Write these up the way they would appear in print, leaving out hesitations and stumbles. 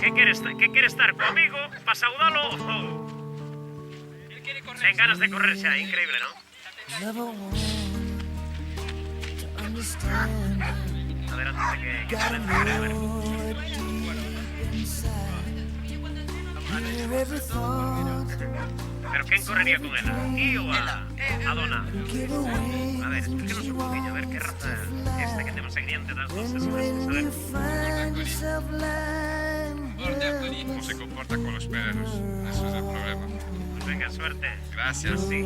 Que quere estar comigo para saudalo ou... Ten ganas de correr xa, increíble, non? A ver, antes de que comece, a ver. Pero quen correría con ela? Ti ou a dona? A ver, explíquenos un poquinho, a ver que raza este que temos aquí diante das nosas imaxes, a ver. ¿Cómo se comporta con los perros? Eso es el problema. Pues venga, suerte. Gracias. Sí.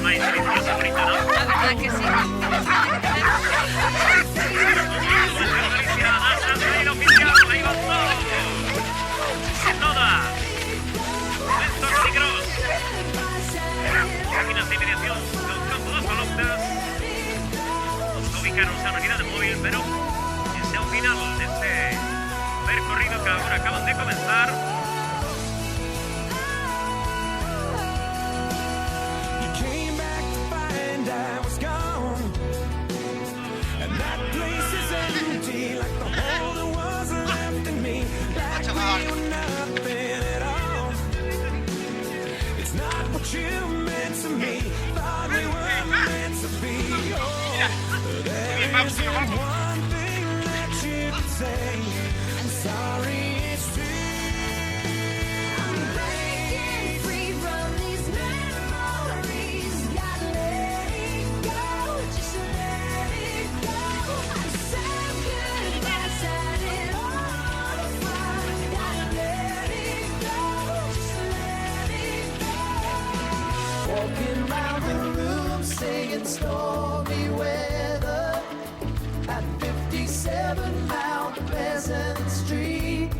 Mais deliciosa frita, ¿no? La verdad que sí. Máquinas de inmediación con todas columnas. Nos ubicaron a unidad de móvil, pero ese al final de este percorrido que ahora acaban de comenzar. Walking round the room saying stormy weather at 57 Mount Pleasant Street.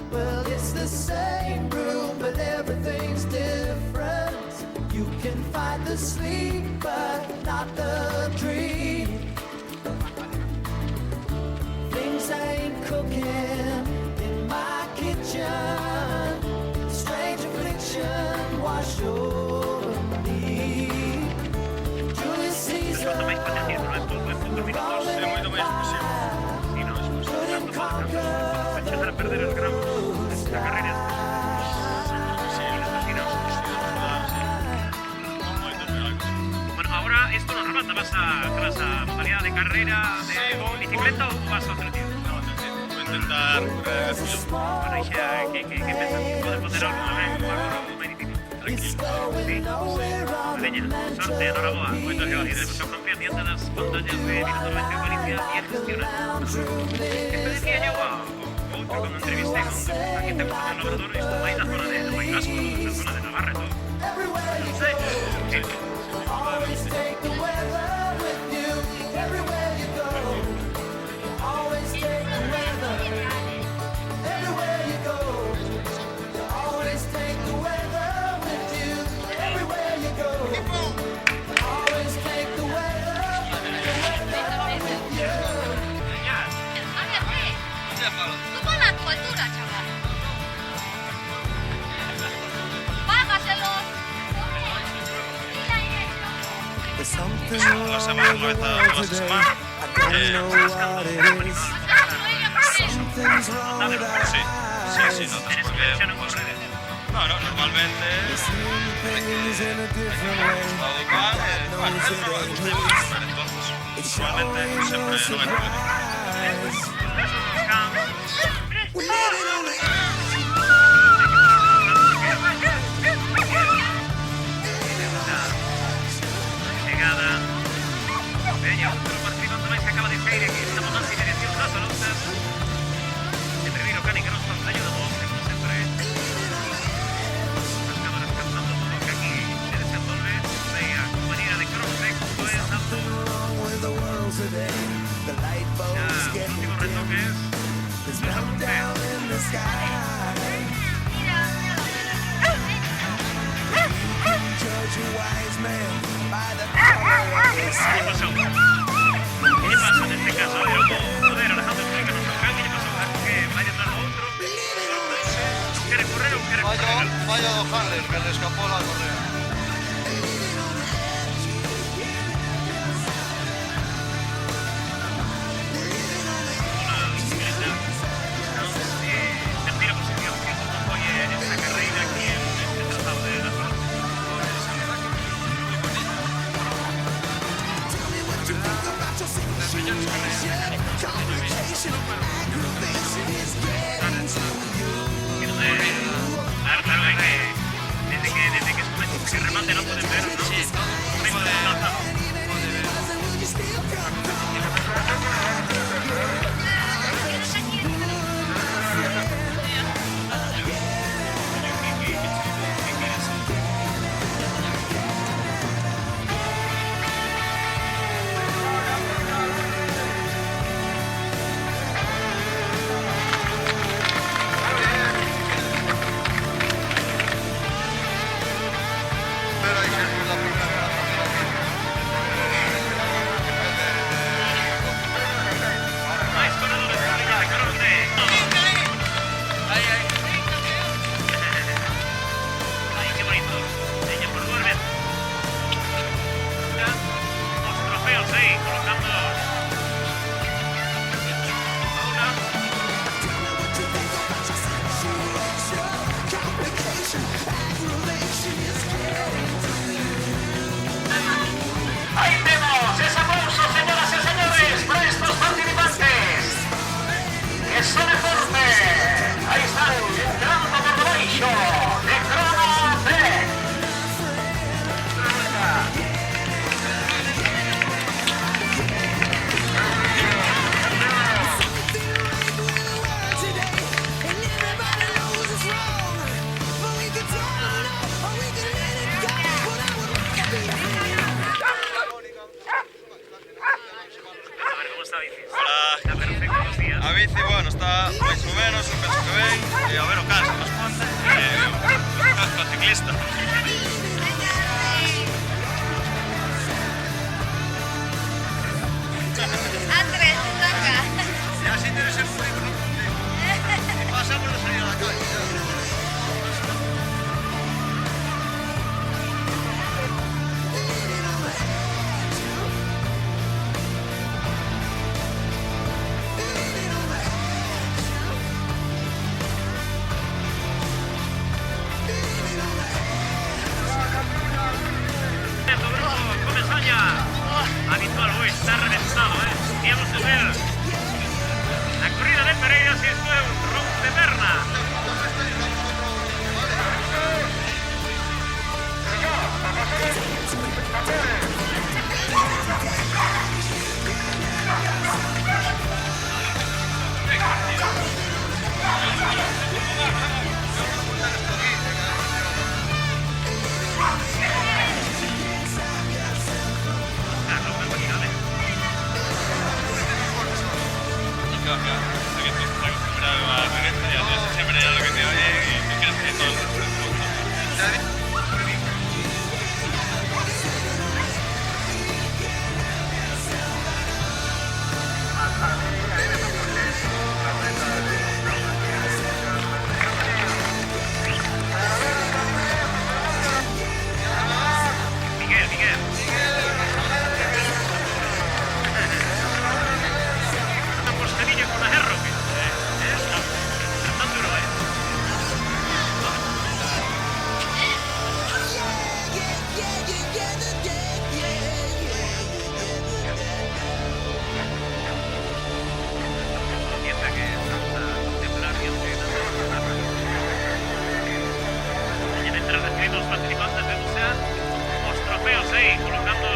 Well, it's the same room, but everything's different. You can find the sleep, but not the dream. Things ain't cooking in my kitchen. Strange affliction wash over me. Julius Caesar. Tomáis paciencia, no es poco, en pocos minutos. Muy explosivo. Sí, no, es tanto para echar a perder el gramo. La carrera Bueno, ahora esto nos remata. ¿Vas a modalidad de carrera de bicicleta o vas a otro tío? Voy a intentar correr el filo. Bueno, y xa, que pensas? Podes poner algo máis difícil? Tranquilo. Sí. Veña, sorte, enhoraboa. Moitas gracias. Iremos a confiar diante das pantallas de Minuto 90 Galicia e gestiona. Este decía yo a outro cando entrevisté con aquí te como labrador, isto vai na zona de Boi Casco, na zona de Navarra e todo. Non sei, Always take the weather with you everywhere you go. Always take the weather everywhere you go. Always take the weather with you everywhere you go. Always take the weather with you. Tú pon a tu altura, chaval. Págaselos. La semana, la semana. Sí, no te xa non corredes. No, normalmente me gusta educar, bueno, siempre me gusta educar, entonces normalmente siempre no hay problema. Chegada. Veña, outro partido máis que acaba de sair aquí. Estamos na dirección das alonzas. Sempre viro Cani que nos pantallo de voz, como sempre. As cámaras captando todo o que aquí se desenvolve. ¿Qué pasó? ¿Qué lle pasa neste caso? A ver, Alejandro, explícanos o can, que lle pasou? Algo que vai detrás do outro? Quere correr ou quere correr? Vaya do Harler, que le escapó la correa. Terceira posición, que como foi esta carreira aquí en este trazado de la zona. Claro, hay que... Desde que se remate no pueden ver, ¿no? Sí, Pero ahí se fue la primera Máis corredores por liña de corte. Ay, qué bonito. Ella por volver. Ya, los trofeos ahí, colocando. Una. Ahí tenemos ese aplauso, señoras y señores, para estos participantes. Que suene fuerte. Ahí están entrando por debaixo de Crono Tech. A ver cómo está bici. Hola. Está perfecto, buenos días. A bici, bueno, está máis ou menos, eu penso que ben. E a ver o caso, responde. O ciclista. Andrés, te toca. E así tienes el currículum. Y pasamos de salir a la calle. Tu grupo Comesaña. Habitual hoy, está reventado, ¿eh? Y vamos a ver la corrida de Pereira si esto es un romp de perna. Claro, una máquina de... Siempre ya lo que te oye y crees que todo Miguel. Una posterilla con la Herro. Tan duro, ¿eh? Piensa que vamos a contemplar y aunque no y mientras recibimos los participantes vemos ya los trofeos ahí, colocando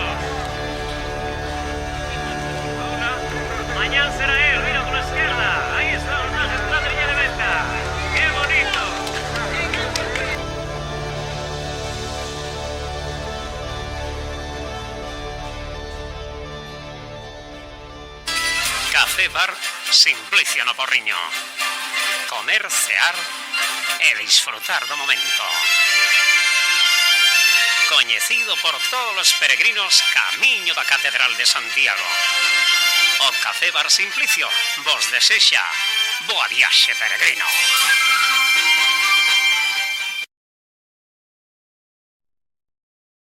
una. Mañana será él, mira por la izquierda. Ahí está, una escuadrilla de meta. ¡Qué bonito! Café Bar Simplicio no Porriño. Comer, cear e disfrutar do momento. Coñecer agradecido por todos los peregrinos camiño da Catedral de Santiago. O Café Bar Simplicio vos desexa boa viaxe, peregrino.